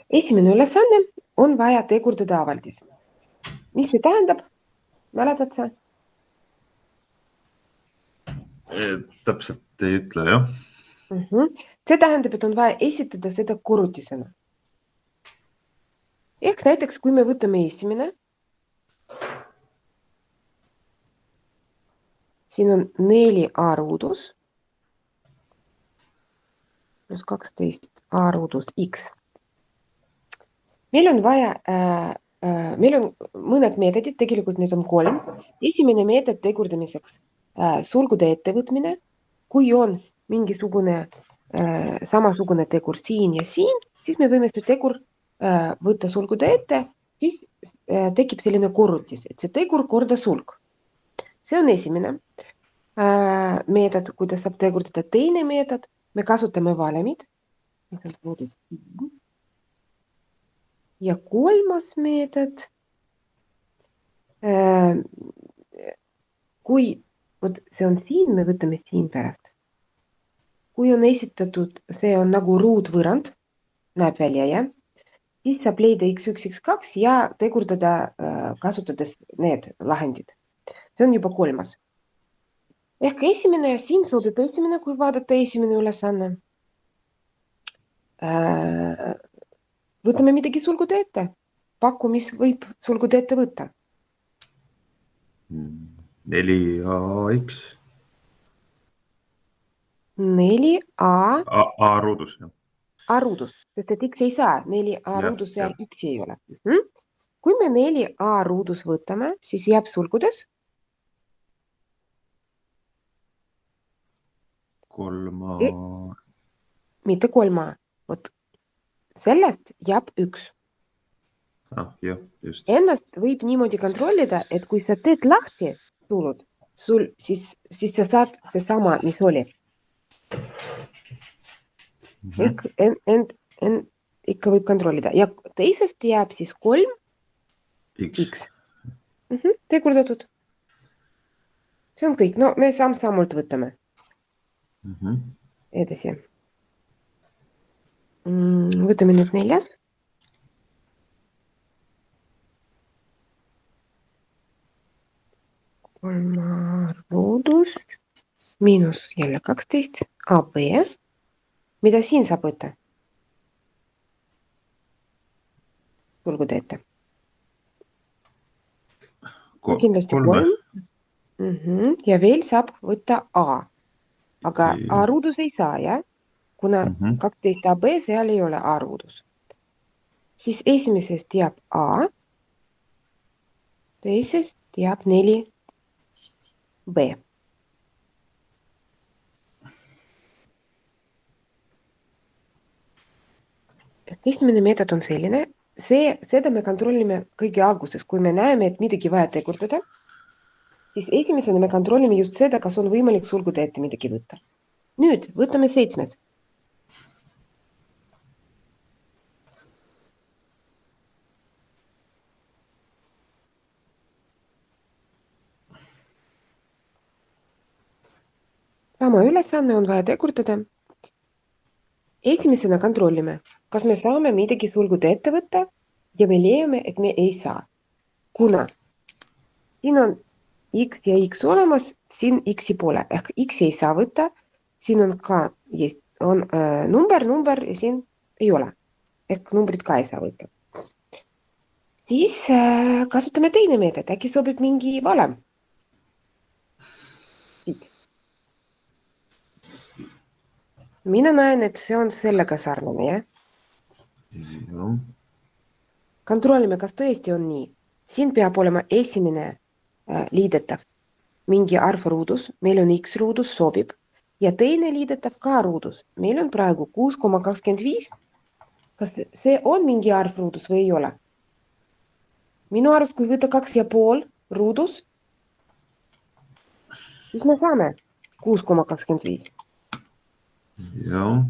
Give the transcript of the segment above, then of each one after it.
Esimene ülesanne on vaja tegurdada avaldis. Mis see tähendab? Mäletad sa? Täpselt ei ütle, jah. See tähendab, et on vaja esitada seda korrutisena. Ehk näiteks, kui me võtame esimene, siin on 4a ruudus plus 12a ruudus x. Meil on vaja, meil on mõned meetodid, tegelikult need on 3. Esimene meetod tegurdamiseks sulgude ettevõtmine, kui on mingisugune samasugune tegur siin ja siin, siis me võime see tegur võtta sulgude ette, siis tekib selline korrutis, et see tegur korda sulg. See on esimene meetod, kuidas saab tegurdada. Teine meetod, me kasutame valemid. Ja kolmas meetod, kui see on siin, me võtame siin pärast. Kui on esitatud, see on nagu ruudvõrrand, näeb välja, jah? Siis saab leida x1, x2 ja tegurdada kasutades need lahendid. See on juba kolmas. Ehk esimene, siin sobib esimene, kui vaadata esimene ülesanne. Võtame midagi sulgude ette. Paku, mis võib sulgude ette võtta. 4ax. 4a. A ruudus, jah. A ruudus, sest et x ei saa. 4a ruudus seal üks ei ole. Kui me 4a ruudus võtame, siis jääb sulgudes 3a. Mitte 3a. Vot sellest jääb 1. Jah, just. Ennast võib niimoodi kontrollida, et kui sa teed lahti sulud, siis sa saad see sama, mis oli. Ehk end ikka võib kontrollida. Ja teisest jääb siis 3x. Tegurdatud. See on kõik. No me samm-sammult võtame. Edasi. Võtame nüüd 4. Kolma ruudus miinus jälle 12 AB. Mida siin saab võtta? Sulgude ette. Kindlasti 3. Ja veel saab võtta A. Aga A ruudus ei saa, jah? Kuna 12 AB seal ei ole A ruudus. Siis esimesest jääb A. Teisest jääb 4B. Esimene meetod on selline. Seda me kontrollime kõige alguses, kui me näeme, et midagi vaja tegurdada. Siis esimesena me kontrollime just seda, kas on võimalik sulgude ette midagi võtta. Nüüd võtame 7. Sama ülesanne on vaja tegurdada. Esimesena kontrollime, kas me saame midagi sulgude ette võtta ja me leiame, et me ei saa. Kuna siin on x ja x olemas, siin x pole. Ehk x ei saa võtta, siin on ka on number ja siin ei ole. Ehk numbrit ka ei saa võtta. Siis kasutame teine meetod, äkki sobib mingi valem. Mina näen, et see on sellega sarnane, jah? Kontrollime, kas tõesti on nii. Siin peab olema esimene liidetav mingi arv ruudus, meil on x ruudus, sobib. Ja teine liidetav ka ruudus, meil on praegu 6,25. Kas see on mingi arv ruudus või ei ole? Minu arust, kui võtta 2,5 ruudus, siis me saame 6,25. Jah.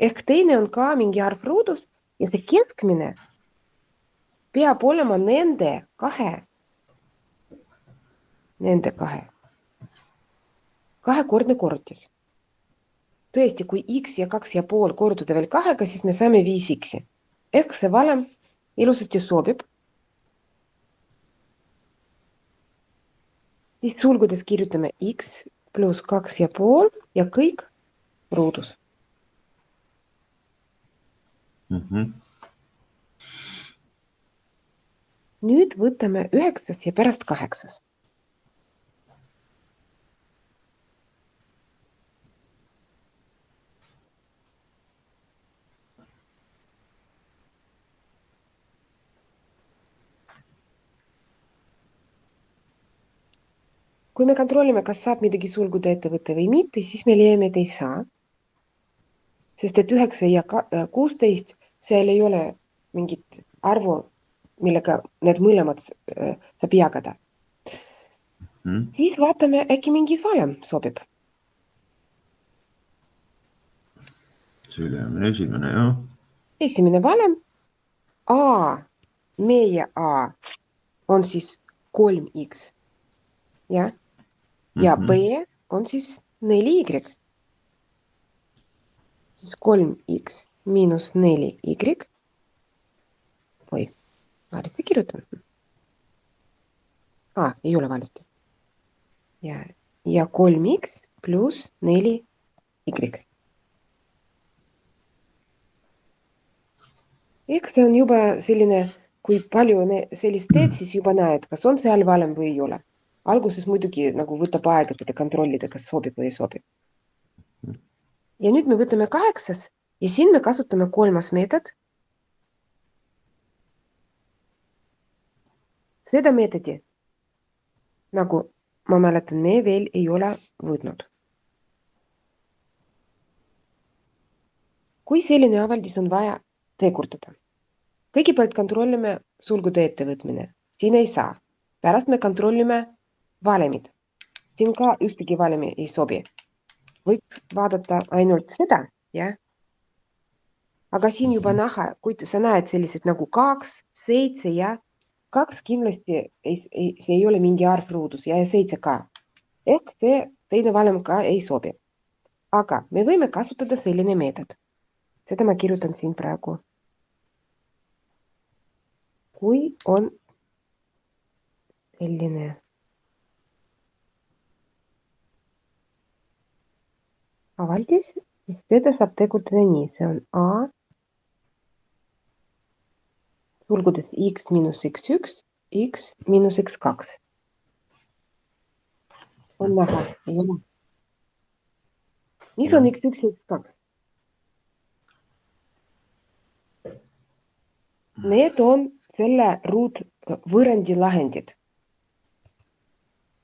Ehk teine on ka mingi arv ruudus ja see keskmine peab olema nende kahe kahekordne korrutis. tõesti, kui x ja 2,5 korduda veel 2-ga, siis me saame 5x. Ehk see valem ilusasti sobib. Siis sulgudes kirjutame x pluss 2,5 ja kõik ruudus. Nüüd võtame 9 ja pärast 8. Kui me kontrollime, kas saab midagi sulgude ette võtta või mitte, siis me leiame, et ei saa. Sest et 9 ja 16, seal ei ole mingit arvu, millega need mõlemad saab jagada. Siis vaatame, äkki mingi valem sobib. Selline esimene, jah. Esimene valem. A, meie A on siis 3x. Ja? Ja B on siis 4y. Siis 3x miinus 4y. Oi, valesti kirjutan. Ei ole valesti. Ja 3x pluss 4y. Ehk see on juba selline, kui palju sellist teed, siis juba näed, kas on seal valem või ei ole. Alguses muidugi nagu võtab aega seda kontrollida, kas sobib või ei sobi. Ja nüüd me võtame 8 ja siin me kasutame 3. meetod. Seda meetodi, nagu ma mäletan, me veel ei ole võtnud. Kui selline avaldis on vaja tegurdada. Kõigepealt kontrollime sulgude ettevõtmine. Siin ei saa. Pärast me kontrollime valemid. Siin ka ühtegi valemi ei sobi. Võiks vaadata ainult seda, jah? Aga siin juba näha, kui sa näed sellised nagu 2, 7 ja 2 kindlasti ei ole mingi arv ruudus ja 7 ka. Ehk see teine valem ka ei sobi. Aga me võime kasutada selline meetod. Seda ma kirjutan siin praegu. Kui on selline avaldis, siis seda saab tegurdada nii. See on A sulgudes x miinus x1, x miinus x2. On näha, ei ole. Mis on x1 ja x2? Need on selle ruutvõrrandi lahendid.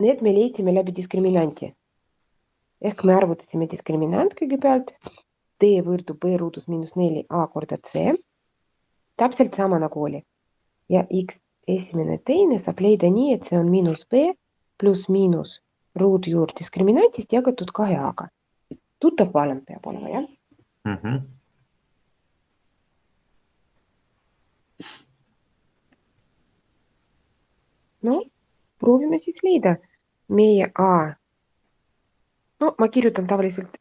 Need me leidsime läbi diskriminanti. Ehk me arvutasime diskriminant kõigepealt. D võrdub B ruudus miinus 4a korda C. Täpselt sama nagu oli. Ja x esimene teine saab leida nii, et see on miinus B pluss miinus ruudjuur diskriminantist jagatud 2a-ga. Tuttav valem peab olema, jah? No, proovime siis leida meie A. No, ma kirjutan tavaliselt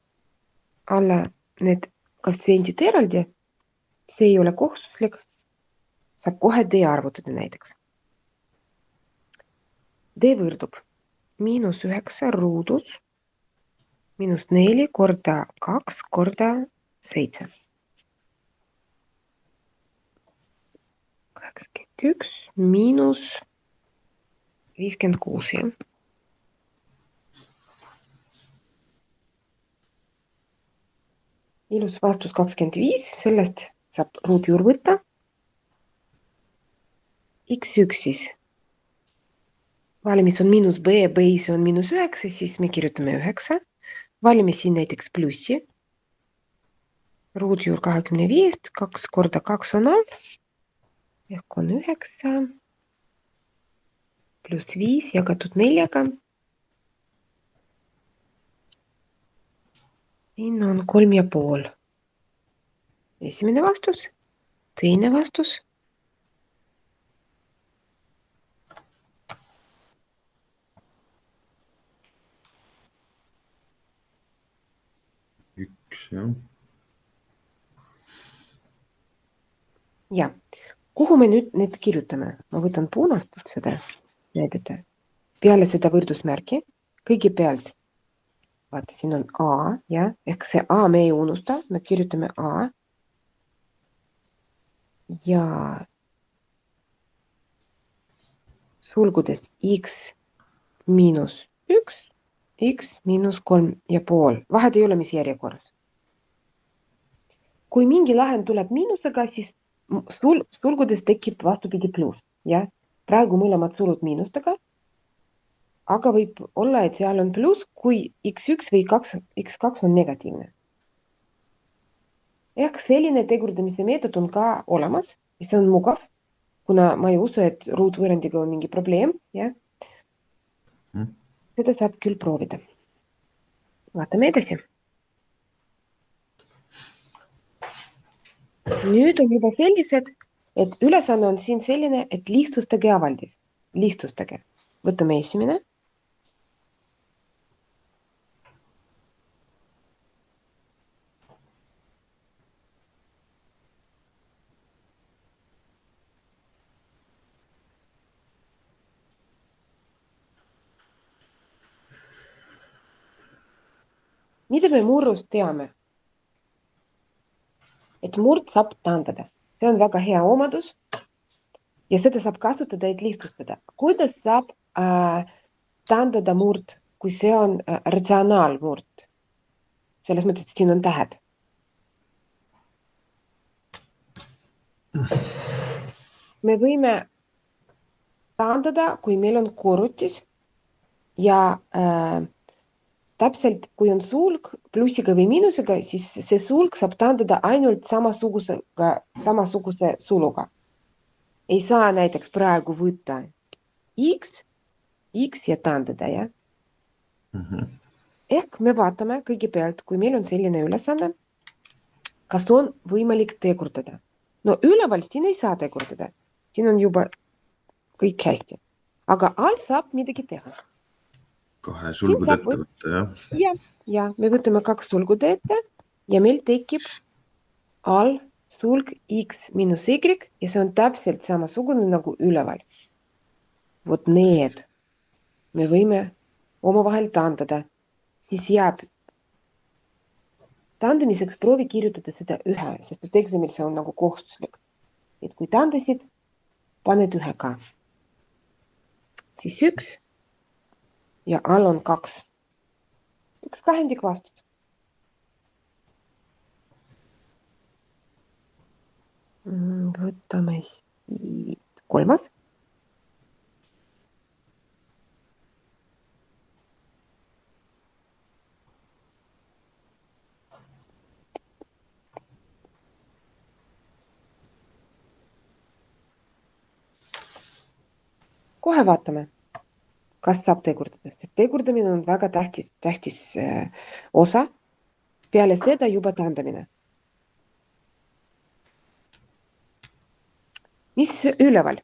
alla need koefitsiendid eraldi. See ei ole kohustuslik. Saab kohe D arvutada näiteks. D võrdub miinus 9 ruudus miinus 4 korda 2 korda 7. 81 miinus 56, jah. Ilus vastus 25, sellest saab ruudjuur võtta. X1 siis. Valimis on miinus B, B-s on miinus 9, siis me kirjutame 9. Valime siin näiteks plussi. Ruudjuur 25, 2 korda 2 on all. Ehk on 9. Pluss 5 jagatud 4-ga. Siin on 3,5. Esimene vastus. Teine vastus. 1, jah. Ja, kuhu me nüüd need kirjutame? Ma võtan punast seda näidata. Peale seda võrdusmärki, kõigepealt, vaata, siin on A, ja, ehk see A me ei unusta, me kirjutame A. Ja sulgudes X miinus 1, X miinus 3,5. Vahet ei ole, mis järjekorras. Kui mingi lahend tuleb miinusega, siis sulgudes tekib vastupidi pluss. Ja? Praegu mõlemad sulud miinustega, aga võib olla, et seal on pluss, kui X1 või X2 on negatiivne. Ehk selline tegurdamise meetod on ka olemas ja see on mugav, kuna ma ei usu, et ruutvõõrandiga on mingi probleem. Ja? Seda saab küll proovida. Vaatame edasi. Nüüd on juba sellised, et ülesanne on siin selline, et lihtsustage avaldis. Lihtsustage. Võtame esimene. Mida me murrust teame? Et murd saab taandada. See on väga hea omadus ja seda saab kasutada, et lihtsustada. Kuidas saab taandada murd, kui see on ratsionaalmurd? Selles mõttes, et siin on tähed. Me võime taandada, kui meil on korrutis ja täpselt, kui on sulg plussiga või miinusega, siis see sulg saab taandada ainult samasuguse suluga. Ei saa näiteks praegu võtta X ja taandada, ja? Ehk me vaatame kõigepealt, kui meil on selline ülesanne, kas on võimalik tegurdada. No üleval siin ei saa tegurdada. Siin on juba kõik hästi. Aga all saab midagi teha. 2 sulgude ette võtta, jah? Ja, me võtame 2 sulgude ette ja meil tekib all sulg X miinus Y ja see on täpselt samasugune nagu üleval. Vot need me võime omavahel taandada. Siis jääb taandamiseks proovi kirjutada seda ühe, sest et eksamil see on nagu kohustuslik. Et kui taandasid, paned ühe ka. Siis 1 ja all on 2. 1 kahendik vastus. Võtame siit 3. Kohe vaatame, kas saab tegurdada. Tegurdamine on väga tähtis osa. Peale seda juba taandamine. Mis üleval?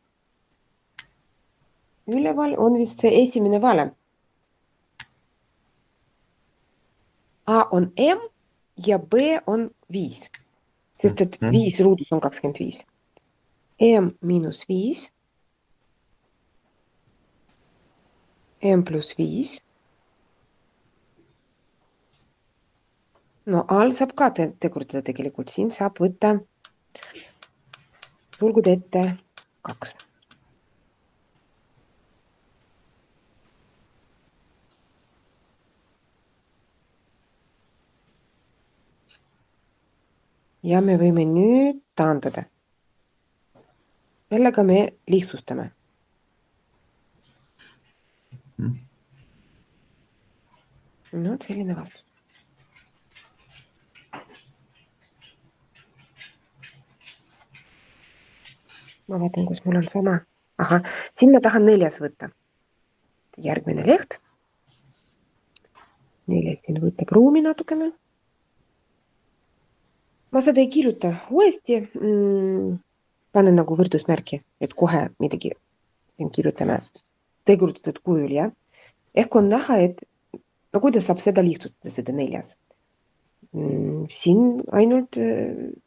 Üleval on vist see esimene valem. A on M ja B on 5. Sest et 5 ruudus on 25. M miinus 5. M plus 5. No all saab ka tegurdada tegelikult. Siin saab võtta sulgude ette 2. Ja me võime nüüd taandada. Sellega me lihtsustame. No, selline vastus. Ma vaatan, kus mul on sama. Aha, siin ma tahan 4 võtta. Järgmine leht. 4 siin võtab ruumi natukene. Ma seda ei kirjuta uuesti. Panen nagu võrdusmärki, et kohe midagi siin kirjutame tegurdatud kujul, ja? Ehk on näha, et no kuidas saab seda lihtsustada, seda 4. Siin ainult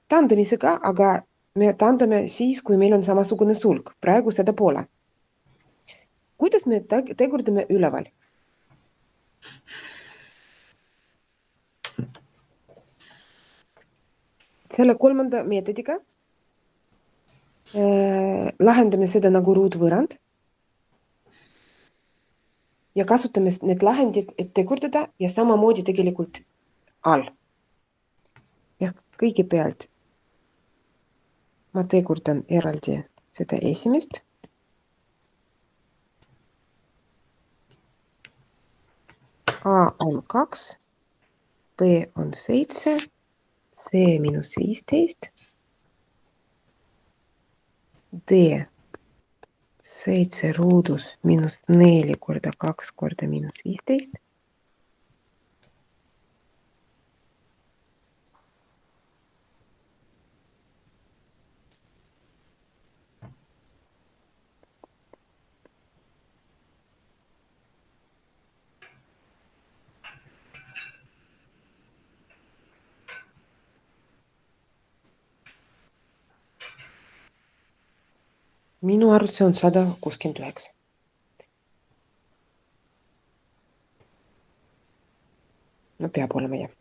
taandamisega, aga me taandame siis, kui meil on samasugune sulg. Praegu seda pole. Kuidas me tegurdame üleval? Selle kolmanda meetodiga lahendame seda nagu ruutvõrrand ja kasutame need lahendid, et tegurdada ja samamoodi tegelikult all. Ja kõigepealt ma tegurdan eraldi seda esimest. A on 2, B on 7, C miinus 15, D 7 ruudus miinus 4 korda 2 korda miinus 15. Minu arust see on 169. No peab olema jah.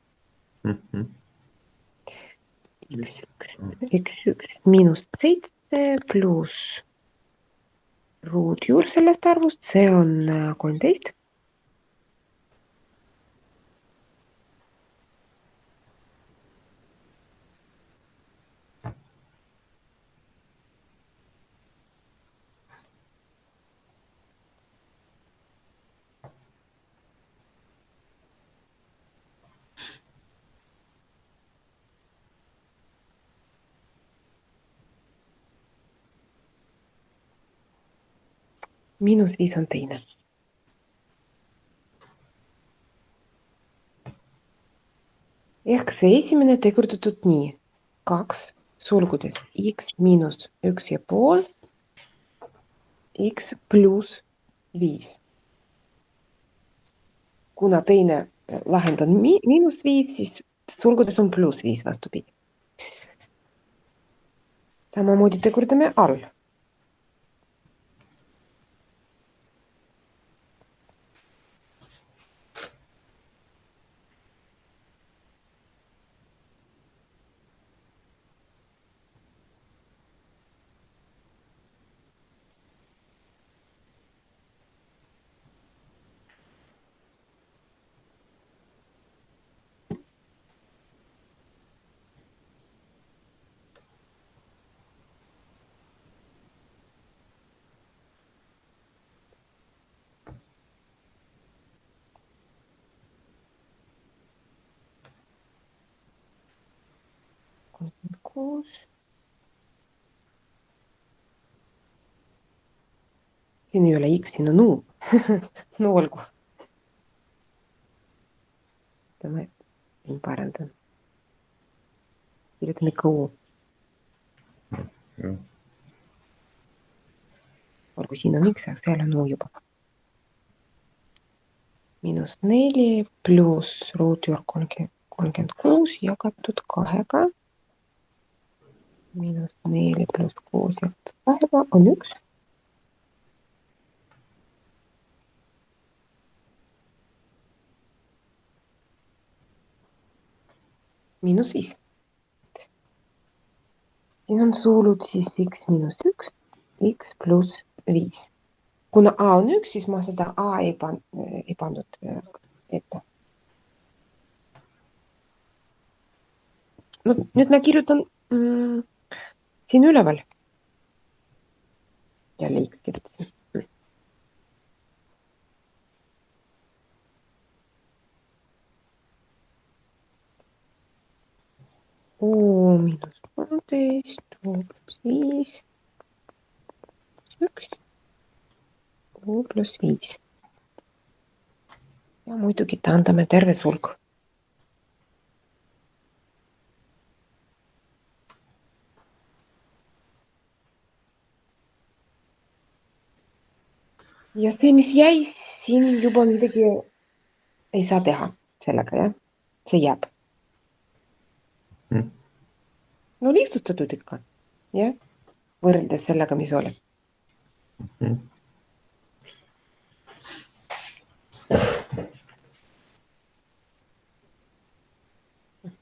X1 miinus 7 pluss ruudjuur sellest arvust, see on 13. Miinus 5 on teine. Ehk see esimene tegurdatud nii. 2 sulgudes x miinus 1,5, x pluss 5. Kuna teine lahend on miinus 5, siis sulgudes on pluss 5 vastupidi. Samamoodi tegurdame all. Kuus. Siin ei ole x, siin on u. No olgu. Ma parandan. Kirjutame ka u. Olgu, siin on x, aga seal on u juba. Miinus 4 pluss ruutjuur 36 jagatud 2-ga. Miinus 4 pluss 6 jagatud 2-ga on 1. Miinus 5. Siin on suulud siis x miinus 1, x pluss 5. Kuna a on 1, siis ma seda a ei pandud ette. No, nüüd ma kirjutan siin üleval. Jälle x kirjutasin. U miinus 13, U pluss 5, 1, U pluss 5. Ja muidugi taandame terve sulg. Ja see, mis jäi, siin juba midagi ei saa teha sellega, jah? See jääb. No lihtsustatud ikka, jah, võrreldes sellega, mis oli.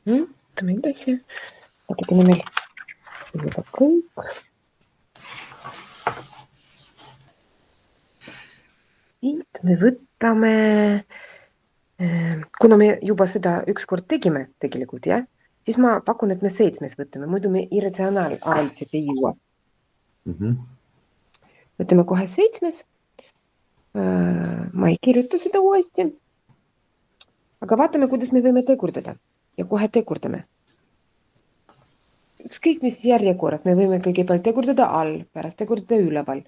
Võtame edasi. Natukene meil juba kõik. Siit me võtame, kuna me juba seda ükskord tegime tegelikult, jah, siis ma pakun, et me 7 võtame, muidu me irratsionaalarvuliselt ei jõua. Võtame kohe 7. Ma ei kirjuta seda uuesti. Aga vaatame, kuidas me võime tegurdada. Ja kohe tegurdame. Kõik, mis järjekorras, me võime kõigepealt tegurdada all, pärast tegurdada üleval.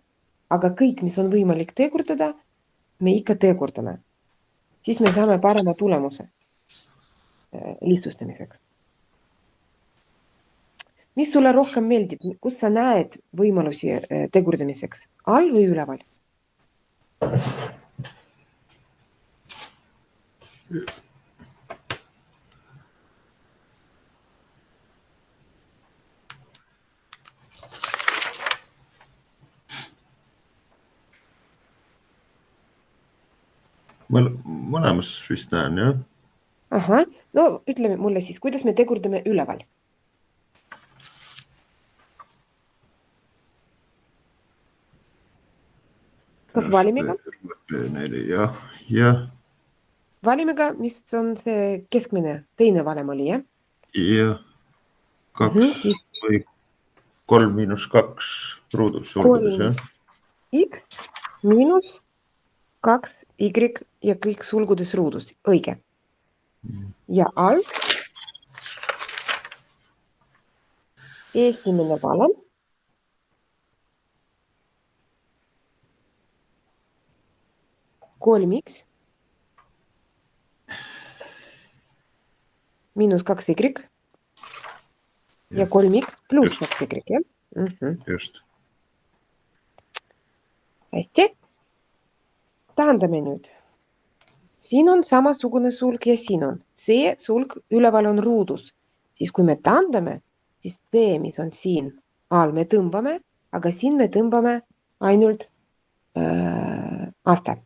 Aga kõik, mis on võimalik tegurdada, me ikka tegurdame. Siis me saame parema tulemuse lihtsustamiseks. Mis sulle rohkem meeldib? Kus sa näed võimalusi tegurdamiseks? All või üleval? Mõlemas vist näen, jah? Aha, no ütleme mulle siis, kuidas me tegurdame üleval? Kas valimiga? Jah. Valimiga, mis on see keskmine, teine valem oli, jah? Jah, 2 või 3 miinus 2 ruudus sulgudes, jah? X miinus 2 Y ja kõik sulgudes ruudus, õige. Ja all esimene valem kolm X miinus 2 Y ja 3X pluss 2 Y, jah? Just. Hästi. Taandame nüüd. Siin on samasugune sulg ja siin on. See sulg üleval on ruudus. Siis kui me taandame, siis see, mis on siin all, me tõmbame, aga siin me tõmbame ainult aste.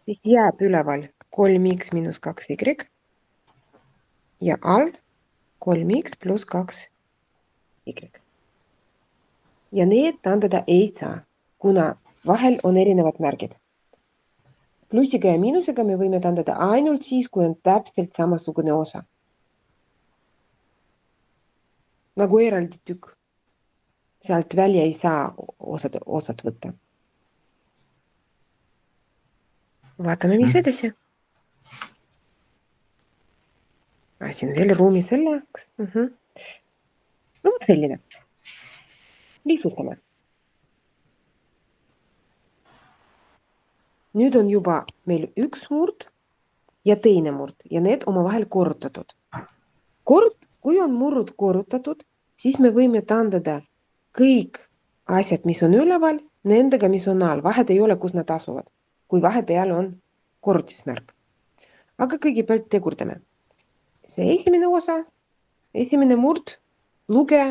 Siis jääb üleval 3X miinus 2Y ja all 3X pluss 2Y. Ja need taandada ei saa, kuna vahel on erinevad märgid. Plussiga ja miinusega me võime taandada ainult siis, kui on täpselt samasugune osa. Nagu eraldi tükk. Sealt välja ei saa osad võtta. Vaatame, mis edasi. Siin veel ruumi selleks. No selline. Lihtsustame. Nüüd on juba meil üks murd ja teine murd ja need omavahel korrutatud. Kui on murd korrutatud, siis me võime taandada kõik asjad, mis on üleval, nendega, mis on all. Vahed ei ole, kus nad asuvad, kui vahepeal on korrutusmärk. Aga kõigepealt tegurdame. See esimene osa, esimene murd, luge.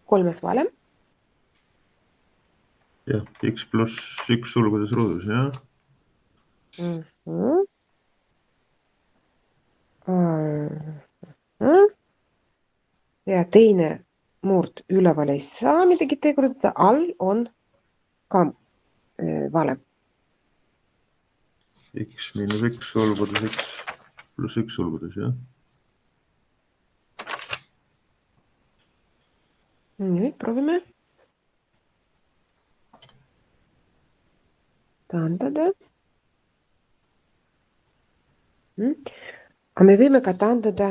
Kolmes valem. Jah, X pluss 1 sulgudes ruudus, jah? Ja teine murd üleval ei saa midagi tegurdada, all on ka valem. X miinus 1 sulgudes, X pluss 1 sulgudes, jah? Nüüd proovime. Taandada. Aga me võime ka taandada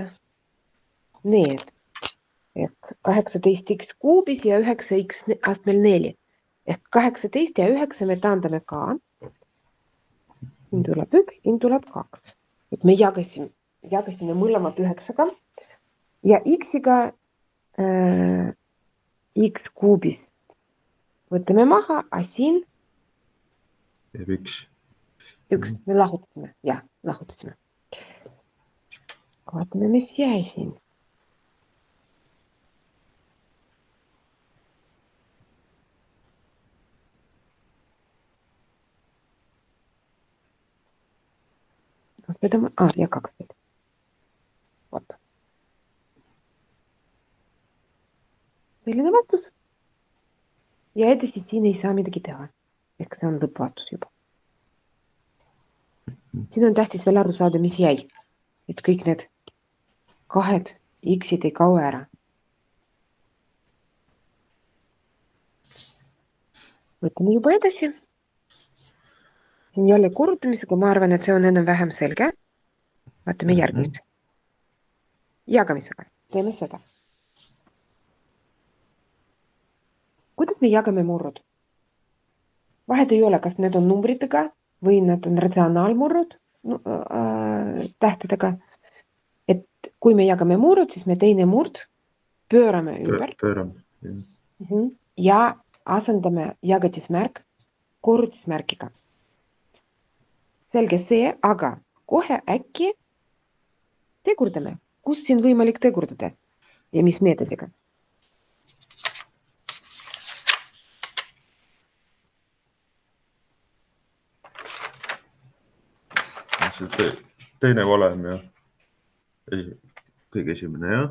need. 18x kuubis ja 9x astmel 4. Ehk 18 ja 9 me taandame ka. Siin tuleb 1, siin tuleb 2. Et me jagasime mõlemad 9-ga. Ja x-iga x kuubis võtame maha, a siin jääb x. 1, me lahutasime, jah, lahutasime. Vaatame, mis jäi siin. Seda ma, ja 2 veel. Vaata. Selline vastus. Ja edasi siin ei saa midagi teha. Ehk see on lõppvaatus juba. Siin on tähtis veel aru saada, mis jäi. Et kõik need 2 x-id ei kao ära. Võtame juba edasi. Siin jälle korrutamisega, ma arvan, et see on enam vähem selge. Vaatame järgmist. Jagamisega. Teeme seda. Kuidas me jagame murrud? Vahet ei ole, kas need on numbritega või nad on ratsionaalmurrud tähtedega. Et kui me jagame murrud, siis me teine murd pöörame ümber. Ja asendame jagatismärk korrutismärkiga. Selge see, aga kohe äkki tegurdame. Kus siin võimalik tegurdada? Ja mis meetodiga? See teine valem ja kõige esimene, jah?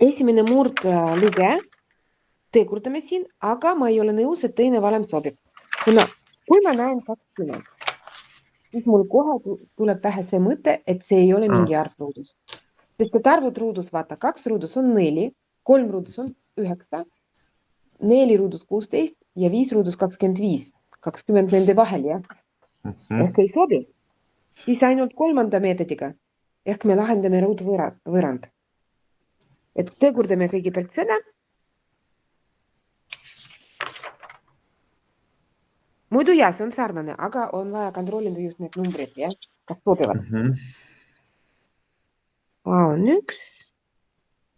Esimene murd lõige tegurdame siin, aga ma ei ole nõus, et teine valem sobib. Kuna kui ma näen 20, siis mul kohe tuleb pähe see mõte, et see ei ole mingi arvruudus. Sest et arvud ruudus, vaata, 2 ruudus on 4, 3 ruudus on 9, 4 ruudus 16 ja 5 ruudus 25. 20 nende vahel, jah? Ehk ei sobi. Siis ainult 3. meetodiga. Ehk me lahendame ruudvõrand. Et tegurdame kõigepealt seda. Muidu jah, see on sarnane, aga on vaja kontrollida just need numbrid, jah? Kas sobivad? A on 1,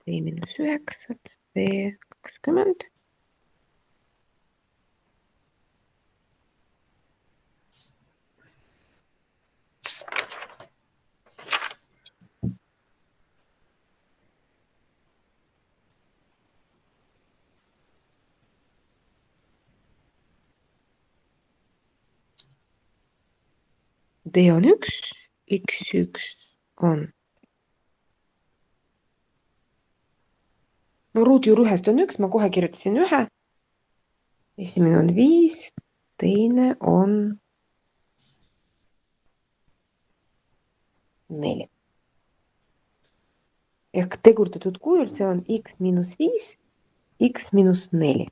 B minus 9, C 20. B on 1, X1 on. No ruutjuur 1 on 1, ma kohe kirjutasin 1. Esimene on 5, teine on 4. Ehk tegurdatud kujul see on X minus 5, X minus 4.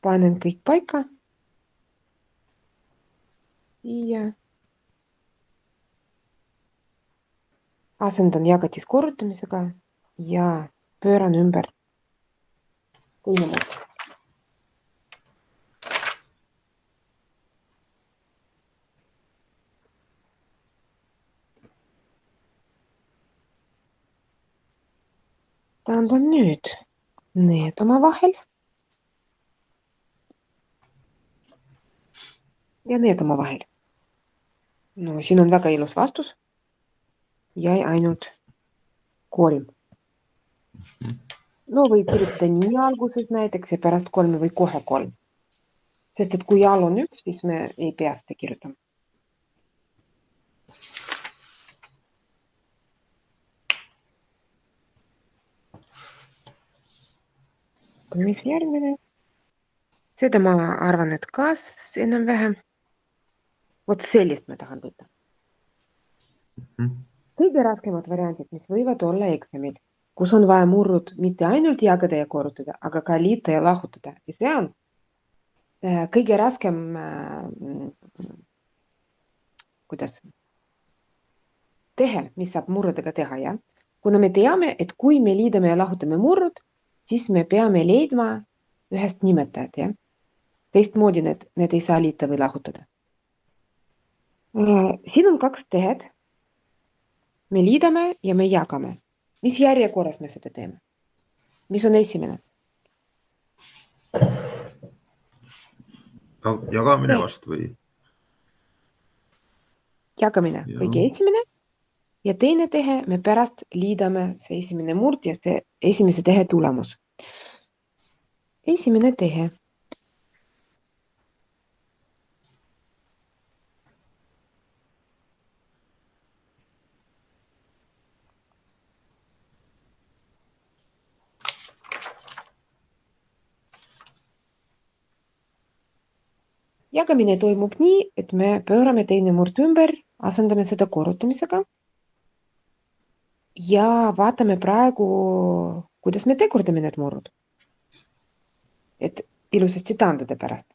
Panen kõik paika. Ja asendan jagatis korrutamisega ja pööran ümber teine murd. Taandan nüüd need oma vahel ja need oma vahel. No siin on väga ilus vastus. Jäi ainult 3. No või kirjutada nii alguses näiteks ja pärast 3 või kohe 3. Sest et kui all on 1, siis me ei pea seda kirjutama. Mis järgmine? Seda ma arvan, et kas enam vähem. Vot sellist ma tahan võtta. Kõige raskemad variandid, mis võivad olla eksamid, kus on vaja murrud mitte ainult jagada ja korrutada, aga ka liita ja lahutada. Ja see on kõige raskem tehe, mis saab murrudega teha, ja? Kuna me teame, et kui me liidame ja lahutame murrud, siis me peame leidma ühest nimetajat, ja? Teistmoodi need ei saa liita või lahutada. Siin on 2 tehed. Me liidame ja me jagame. Mis järjekorras me seda teeme? Mis on esimene? jagamine vast või? Jagamine, Jah. kõige esimene ja teine tehe me pärast liidame see esimene murd ja see esimese tehe tulemus. Esimene tehe. Jagamine toimub nii, et me pöörame teine murd ümber, asendame seda korrutamisega ja vaatame praegu, kuidas me tegurdame need murrud. Et ilusasti taandada pärast.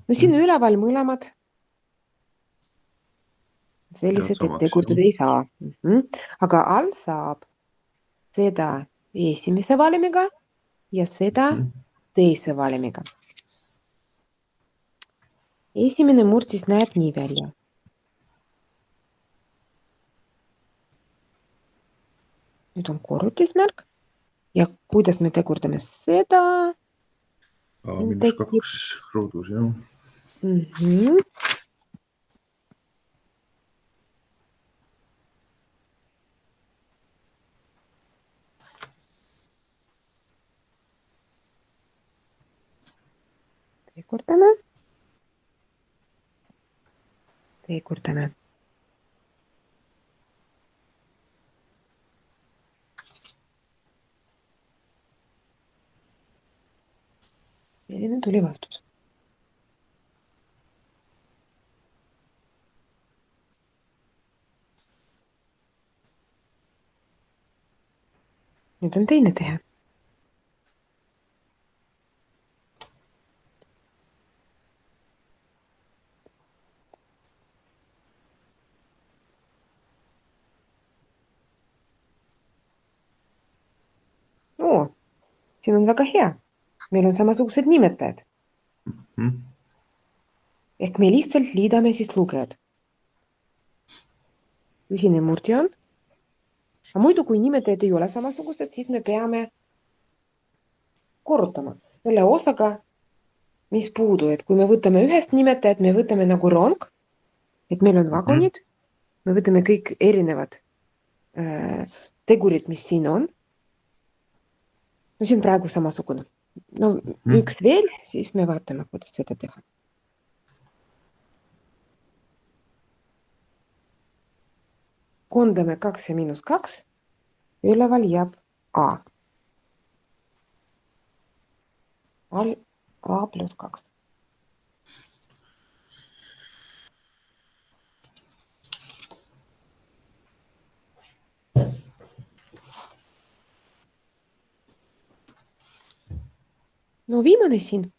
No siin üleval mõlemad sellised, et tegurdada ei saa. Aga all saab seda esimese valimiga ja seda teise valimiga. Esimene murd siis näeb nii välja. Nüüd on korrutismärk ja kuidas me tegurdame seda? -2 ruudus, jah. Tegurdame. Tegurdame. Selline tuli vastus. Nüüd on teine tehe. Siin on väga hea. Meil on samasugused nimetajad. Ehk me lihtsalt liidame siis lugejad. Ühine murdi on. Aga muidu, kui nimetajad ei ole samasugused, siis me peame korrutama selle osaga, mis puudu. Et kui me võtame ühest nimetajat, me võtame nagu rong, et meil on vagunid, me võtame kõik erinevad tegurid, mis siin on. No siin praegu samasugune. No üks veel, siis me vaatame, kuidas seda teha. Kondame 2 ja -2. Üleval jääb A. All A + 2. No viimane siin.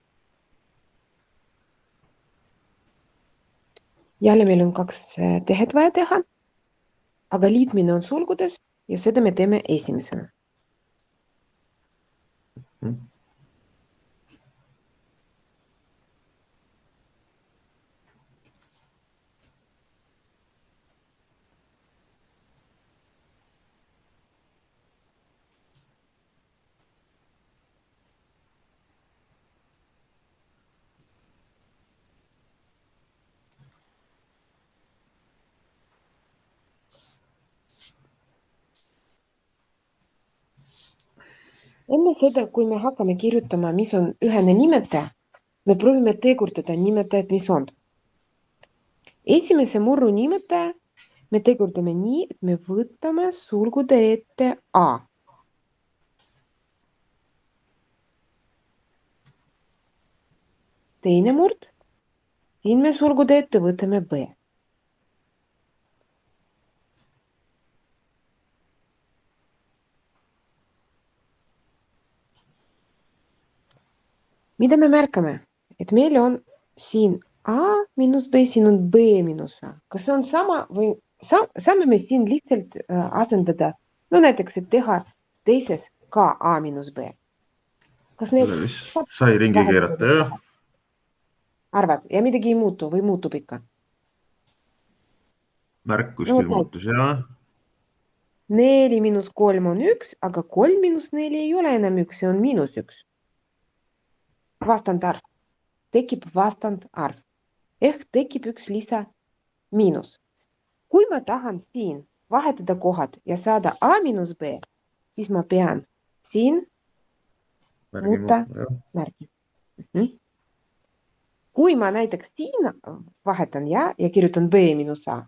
Jälle meil on 2 tehet vaja teha, aga liitmine on sulgudes ja seda me teeme esimesena. Enne seda, kui me hakkame kirjutama, mis on ühene nimetaja, me proovime tegurdada nimetajad, mis on. Esimese murru nimetaja me tegurdame nii, et me võtame sulgude ette A. Teine murd, siin me sulgude ette võtame B. Mida me märkame? Et meil on siin A miinus B, siin on B miinus A. Kas see on sama või saame me siin lihtsalt asendada, no näiteks, et teha teises ka A miinus B? Kas need sai ringi keerata, jah? Arvad, ja midagi ei muutu või muutub ikka? Märk kuskil muutus, jah? 4 miinus 3 on 1, aga 3 miinus 4 ei ole enam 1, see on miinus 1. Vastandarv. tekib vastandarv ehk tekib üks lisa miinus. Kui ma tahan siin vahetada kohad ja saada A miinus B, siis ma pean siin muuta märgi. Kui ma näiteks siin vahetan ja kirjutan B miinus A,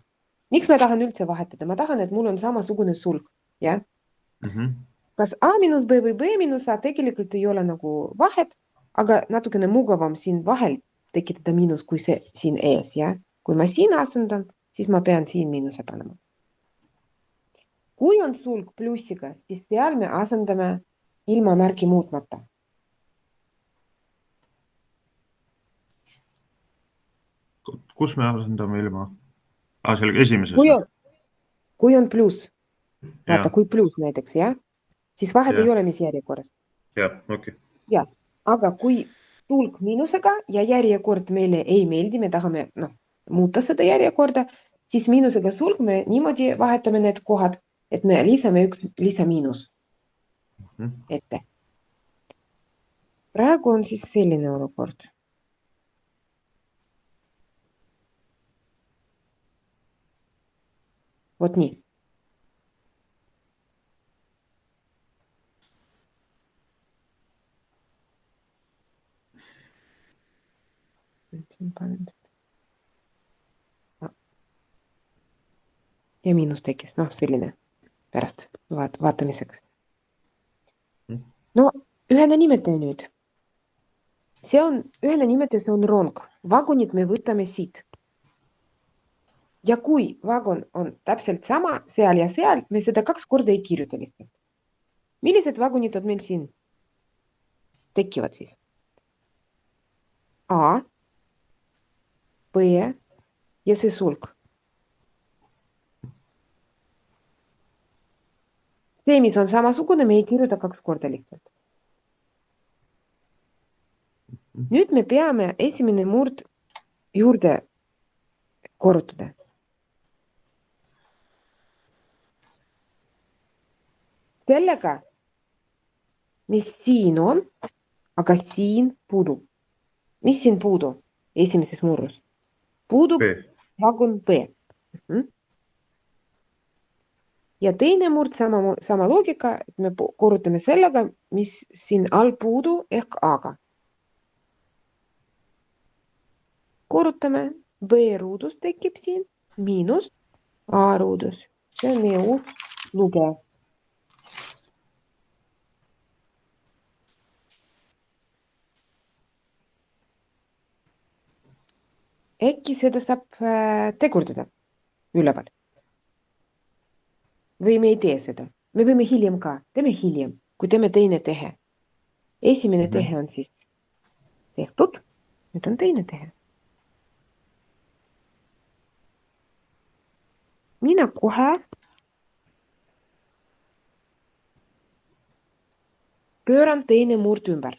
miks ma tahan üldse vahetada? Ma tahan, et mul on samasugune sulg. Ja? Kas A miinus B või B miinus A tegelikult ei ole nagu vahet, aga natukene mugavam siin vahel tekitada miinus, kui see siin ees. Ja? Kui ma siin asendan, siis ma pean siin miinuse panema. Kui on sulg plussiga, siis seal me asendame ilma märgi muutmata. Kus me asendame ilma? Selge, esimeses. Kui on pluss, vaata, kui pluss näiteks, ja? Siis vahet ei ole, mis järjekorras. Jah, okei. Ja, aga kui sulg miinusega ja järjekord meile ei meeldi, me tahame muuta seda järjekorda, siis miinusega sulg me niimoodi vahetame need kohad, et me lisame üks lisamiinus ette. Praegu on siis selline olukord. Vot nii. Ja miinus tekkis, selline pärast vaatamiseks. Ühene nimetaja nüüd. Ühene nimetaja, see on rong. Vagunid me võtame siit. Ja kui vagun on täpselt sama seal ja seal, me seda 2 korda ei kirjuta lihtsalt. Millised vagunid on meil siin? Tekivad siis. A, B ja see sulg. See, mis on samasugune, me ei kirjuta 2 korda lihtsalt. Nüüd me peame esimene murd juurde korrutada. Sellega, mis siin on, aga siin puudub. Mis siin puudub esimeses murrus? Puudub vagun B. Ja teine murd, sama loogika, et me korrutame sellega, mis siin all puudu ehk A-ga. Korrutame, B ruudus tekib siin, miinus A ruudus. See on meie uus lugeja. Äkki seda saab tegurdada üleval. Või me ei tee seda. Me võime hiljem ka. Teeme hiljem, kui teeme teine tehe. Esimene tehe on siis tehtud. Nüüd on teine tehe. Mina kohe pööran teine murd ümber.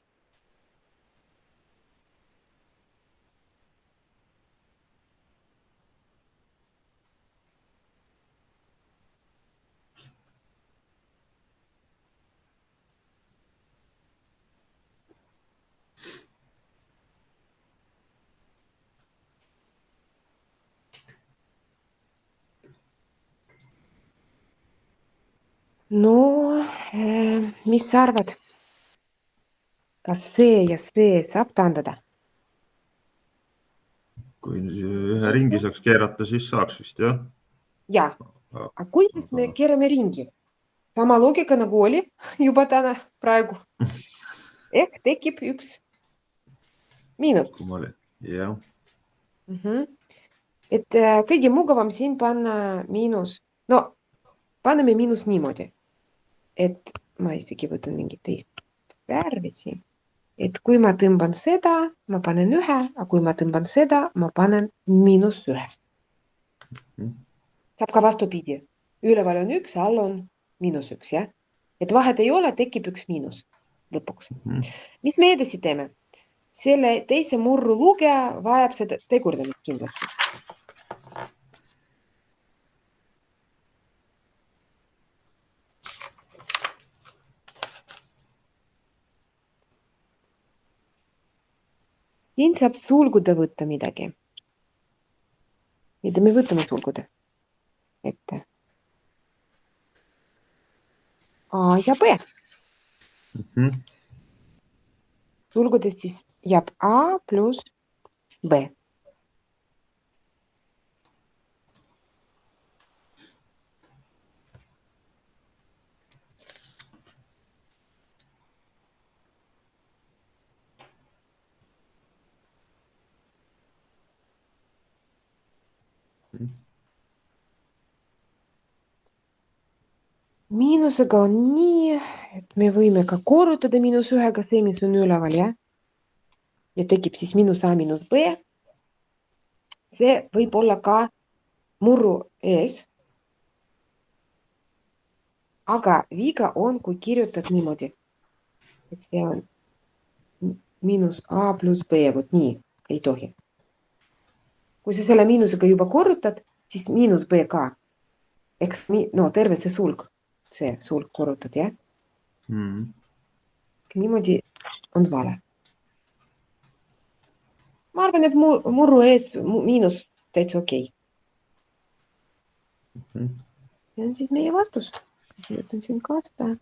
Mis sa arvad? Kas see ja see saab taandada? Kui ühe ringi saaks keerata, siis saaks vist, jah? Jaa, aga kuidas me keerame ringi? Sama loogika nagu oli juba täna praegu. Ehk tekib üks miinus. Jah. Et kõige mugavam siin panna miinus. Paneme miinus niimoodi. Et ma isegi võtan mingit teist värvi siin. Et kui ma tõmban seda, ma panen 1, aga kui ma tõmban seda, ma panen -1. Saab ka vastupidi. Üleval on 1, all on -1, jah? Et vahet ei ole, tekib üks miinus lõpuks. Mis me edasi teeme? Selle teise murru lugeja vajab seda tegurdamist kindlasti. siin saab sulgude võtta midagi. Mida me võtame sulgude ette? A ja B. Sulgudest siis jääb A pluss B. Miinusega on nii, et me võime ka korrutada -1-ga see, mis on üleval, jah? Ja tekib siis -A miinus B. See võib olla ka murru ees. Aga viga on, kui kirjutad niimoodi. Et see on -A pluss B, vot nii, ei tohi. Kui sa selle miinusega juba korrutad, siis miinus B ka. Eks terve see sulg korrutad, jah? Niimoodi on vale. Ma arvan, et murru ees miinus täitsa okei. See on siis meie vastus. Kirjutan siin ka seda.